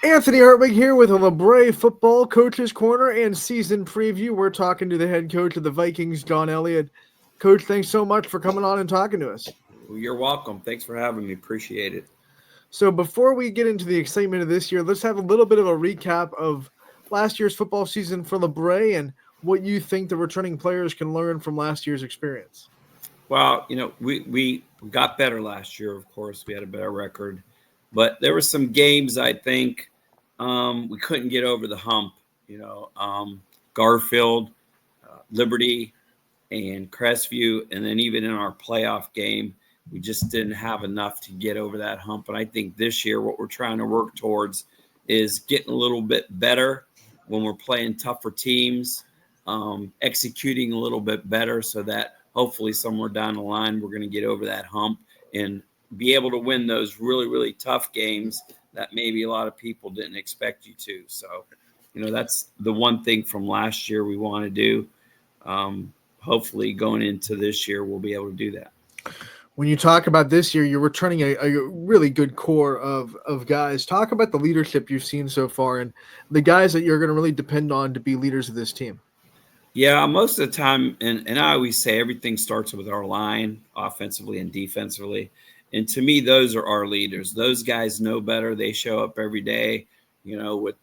Anthony Hartwig here with a Labrae Football Coaches Corner and season preview. We're talking to the head coach of the Vikings, John Elliot. Coach, thanks so much for coming on and talking to us. Well, you're welcome. Thanks for having me. Appreciate it. So before we get into the excitement of this year, let's have a little bit of a recap of last year's football season for Labrae and what you think the returning players can learn from last year's experience. Well, we got better last year. Of course, we had a better record, but there were some games I think we couldn't get over the hump. Garfield, Liberty, and Crestview, and then even in our playoff game, we just didn't have enough to get over that hump. And I think this year, what we're trying to work towards is getting a little bit better when we're playing tougher teams, executing a little bit better so that hopefully somewhere down the line, we're going to get over that hump and be able to win those really, really tough games that maybe a lot of people didn't expect you to. So, that's the one thing from last year we want to do. Hopefully going into this year, we'll be able to do that. When you talk about this year, you're returning a really good core of guys. Talk about the leadership you've seen so far and the guys that you're going to really depend on to be leaders of this team. Yeah, most of the time, and I always say everything starts with our line, offensively and defensively. And to me, those are our leaders. Those guys know better. They show up every day, with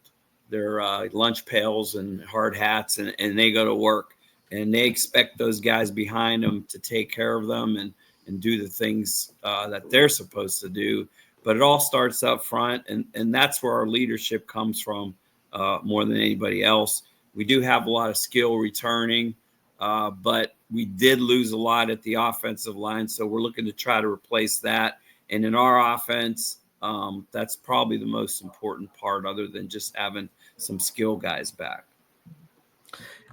their lunch pails and hard hats, and they go to work. And they expect those guys behind them to take care of them and do the things that they're supposed to do. But it all starts up front, and that's where our leadership comes from more than anybody else. We do have a lot of skill returning, but we did lose a lot at the offensive line, so we're looking to try to replace that. And in our offense, that's probably the most important part other than just having some skill guys back.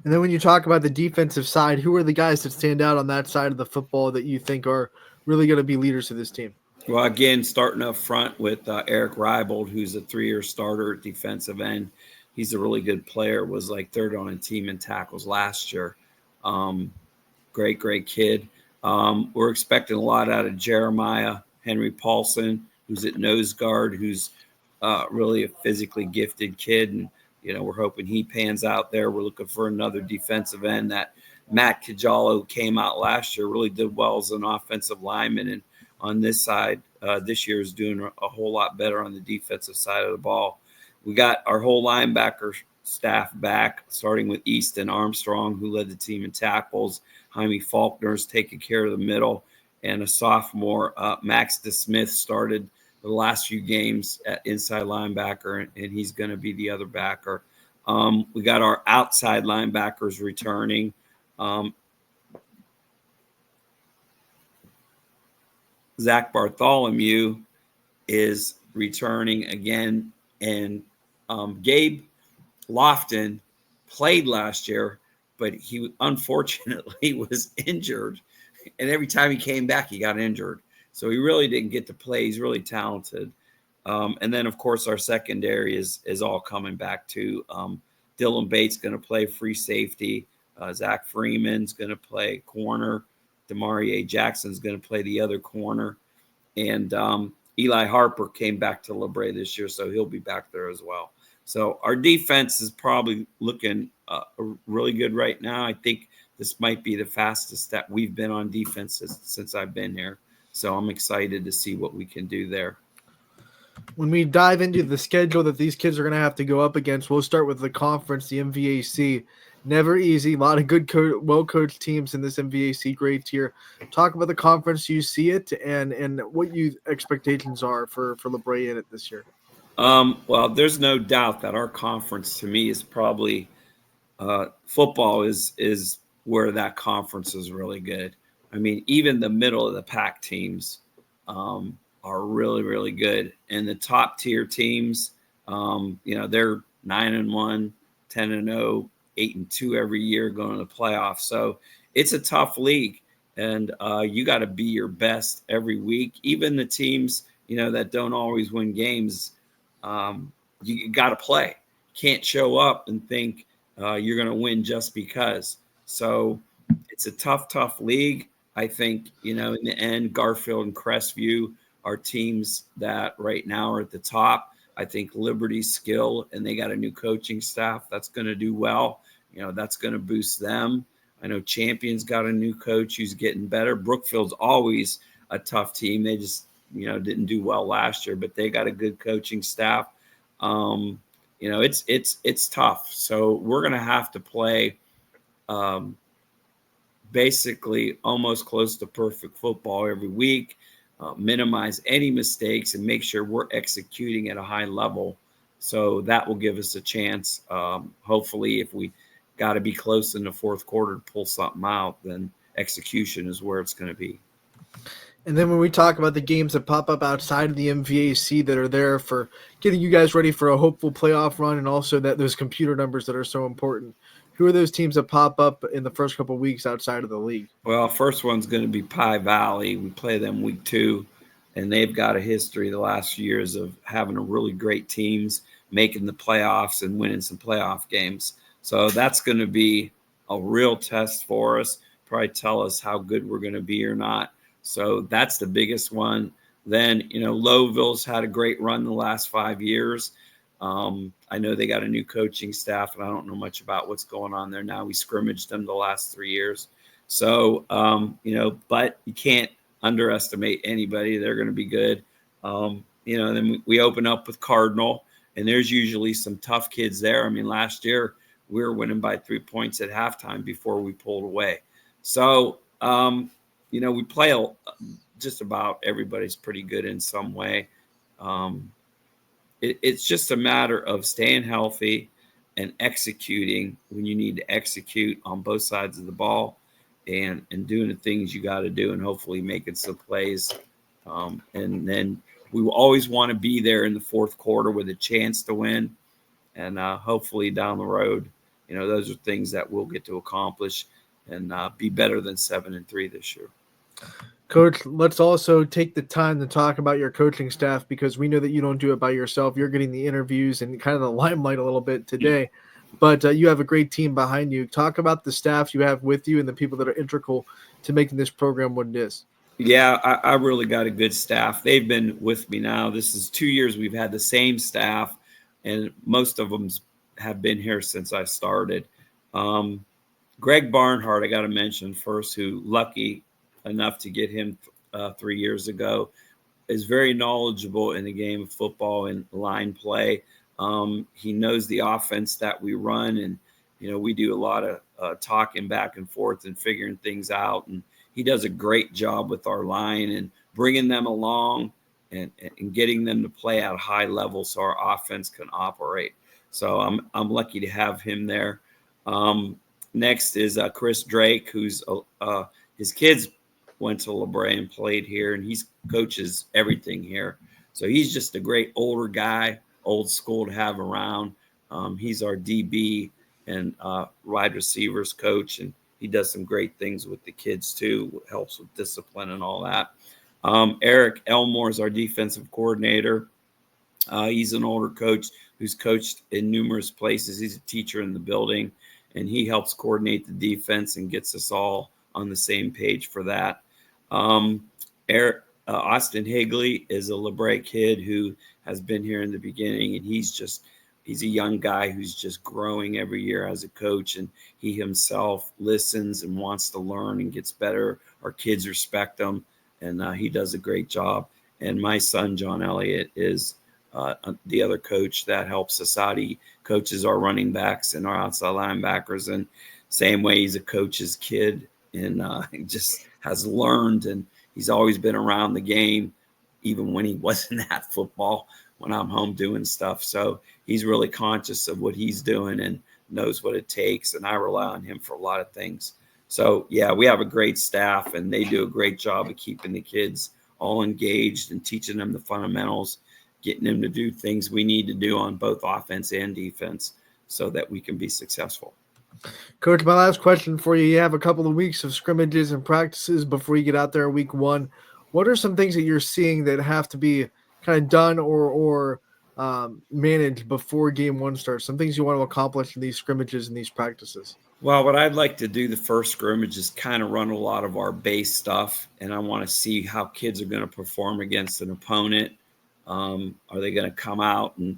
And then when you talk about the defensive side, who are the guys that stand out on that side of the football that you think are really going to be leaders of this team? Well, again, starting up front with Eric Reibold, who's a 3-year starter at defensive end. He's a really good player, was like third on a team in tackles last year. Great kid. We're expecting a lot out of Jeremiah Henry Paulson, who's at nose guard, who's really a physically gifted kid. And, we're hoping he pans out there. We're looking for another defensive end. That Matt Cajallo came out last year, really did well as an offensive lineman. And on this side, this year is doing a whole lot better on the defensive side of the ball. We got our whole linebacker staff back, starting with Easton Armstrong, who led the team in tackles. Jaime Faulkner's taking care of the middle. And a sophomore, Max DeSmith, started the last few games at inside linebacker, and he's going to be the other backer. We got our outside linebackers returning. Zach Bartholomew is returning again, and Gabe Lofton played last year, but he unfortunately was injured, and every time he came back, he got injured. So he really didn't get to play. He's really talented. And then, of course, our secondary is all coming back to Dylan Bates going to play free safety. Zach Freeman's going to play corner. Demarie Jackson's going to play the other corner. And Eli Harper came back to Labrae this year, so he'll be back there as well. So our defense is probably looking really good right now. I think this might be the fastest that we've been on defense since I've been here. So I'm excited to see what we can do there. When we dive into the schedule that these kids are going to have to go up against, we'll start with the conference, the MVAC. Never easy. A lot of good, well-coached teams in this MVAC grade tier. Talk about the conference, you see it, and what your expectations are for Labrae in it this year. Well, there's no doubt that our conference, to me, is probably football is where that conference is really good. I mean, even the middle of the pack teams are really, really good. And the top tier teams, they're 9-1, 10-0, 8-2 every year going to the playoffs. So it's a tough league, and you got to be your best every week. Even the teams, that don't always win games, you got to play. Can't show up and think you're going to win just because. So it's a tough league. I think, in the end, Garfield and Crestview are teams that right now are at the top. I think Liberty's skill, and they got a new coaching staff that's going to do well. That's going to boost them. I know Champion's got a new coach who's getting better. Brookfield's always a tough team. They just, didn't do well last year, but they got a good coaching staff. It's tough. So we're going to have to play basically almost close to perfect football every week, minimize any mistakes, and make sure we're executing at a high level. So that will give us a chance. Hopefully, if we got to be close in the fourth quarter to pull something out, then execution is where it's going to be. And then when we talk about the games that pop up outside of the MVAC that are there for getting you guys ready for a hopeful playoff run, and also that those computer numbers that are so important, who are those teams that pop up in the first couple of weeks outside of the league? Well, first one's going to be Pie Valley. We play them week 2, and they've got a history the last few years of having a really great teams, making the playoffs and winning some playoff games. So that's going to be a real test for us, probably tell us how good we're going to be or not. So that's the biggest one. Then, Lowville's had a great run the last 5 years. I know they got a new coaching staff, and I don't know much about what's going on there now. We scrimmaged them the last 3 years. So, but you can't underestimate anybody. They're going to be good. Then we open up with Cardinal, and there's usually some tough kids there. I mean, last year we were winning by 3 points at halftime before we pulled away. So, we play just about everybody's pretty good in some way. It's just a matter of staying healthy and executing when you need to execute on both sides of the ball, and doing the things you got to do, and hopefully making some plays. And then we will always want to be there in the fourth quarter with a chance to win. And hopefully down the road, those are things that we'll get to accomplish and be better than 7-3 this year. Coach, let's also take the time to talk about your coaching staff, because we know that you don't do it by yourself. You're getting the interviews and kind of the limelight a little bit today, but you have a great team behind you. Talk about the staff you have with you and the people that are integral to making this program what it is. Yeah, I really got a good staff. They've been with me now. This is 2 years we've had the same staff, and most of them have been here since I started. Greg Barnhart, I got to mention first, who lucky enough to get him 3 years ago, is very knowledgeable in the game of football and line play. He knows the offense that we run, and we do a lot of talking back and forth and figuring things out, and he does a great job with our line and bringing them along and getting them to play at a high level so our offense can operate. So I'm lucky to have him there. Next is Chris Drake, who's his kids went to Labrae and played here, and he's coaches everything here. So he's just a great older guy, old school to have around. He's our DB and wide receivers coach, and he does some great things with the kids too, helps with discipline and all that. Eric Elmore is our defensive coordinator. He's an older coach who's coached in numerous places. He's a teacher in the building, and he helps coordinate the defense and gets us all on the same page for that. Austin Higley is a Labrae kid who has been here in the beginning, and he's a young guy who's just growing every year as a coach, and he himself listens and wants to learn and gets better. Our kids respect him, and he does a great job. And my son, John Elliot, is the other coach that helps us out. He coaches our running backs and our outside linebackers, and same way he's a coach's kid, and he just has learned, and he's always been around the game, even when he wasn't at football, when I'm home doing stuff. So he's really conscious of what he's doing and knows what it takes, and I rely on him for a lot of things. So, yeah, we have a great staff, and they do a great job of keeping the kids all engaged and teaching them the fundamentals, getting them to do things we need to do on both offense and defense so that we can be successful. Coach, my last question for you. You have a couple of weeks of scrimmages and practices before you get out there in week 1. What are some things that you're seeing that have to be kind of done or managed before game 1 starts? Some things you want to accomplish in these scrimmages and these practices? Well, what I'd like to do the first scrimmage is kind of run a lot of our base stuff, and I want to see how kids are going to perform against an opponent. Are they going to come out and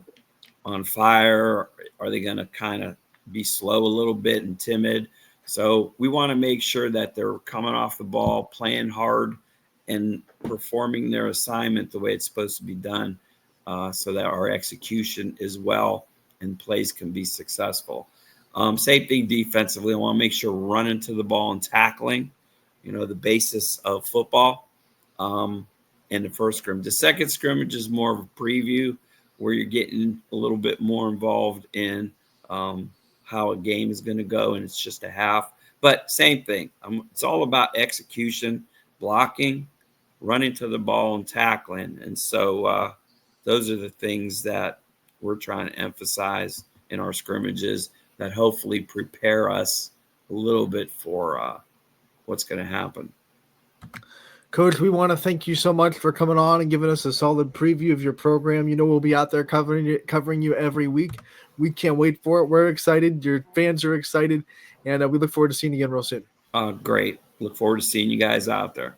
on fire? Are they going to kind of be slow a little bit and timid? So we want to make sure that they're coming off the ball, playing hard, and performing their assignment the way it's supposed to be done, so that our execution is well and plays can be successful. Same thing defensively. I want to make sure we're running to the ball and tackling, the basis of football, in the first scrimmage. The second scrimmage is more of a preview where you're getting a little bit more involved in how a game is going to go, and it's just a half. But same thing. It's all about execution, blocking, running to the ball, and tackling. And so those are the things that we're trying to emphasize in our scrimmages that hopefully prepare us a little bit for what's going to happen. Coach, we want to thank you so much for coming on and giving us a solid preview of your program. We'll be out there covering you every week. We can't wait for it. We're excited. Your fans are excited. And we look forward to seeing you again real soon. Great. Look forward to seeing you guys out there.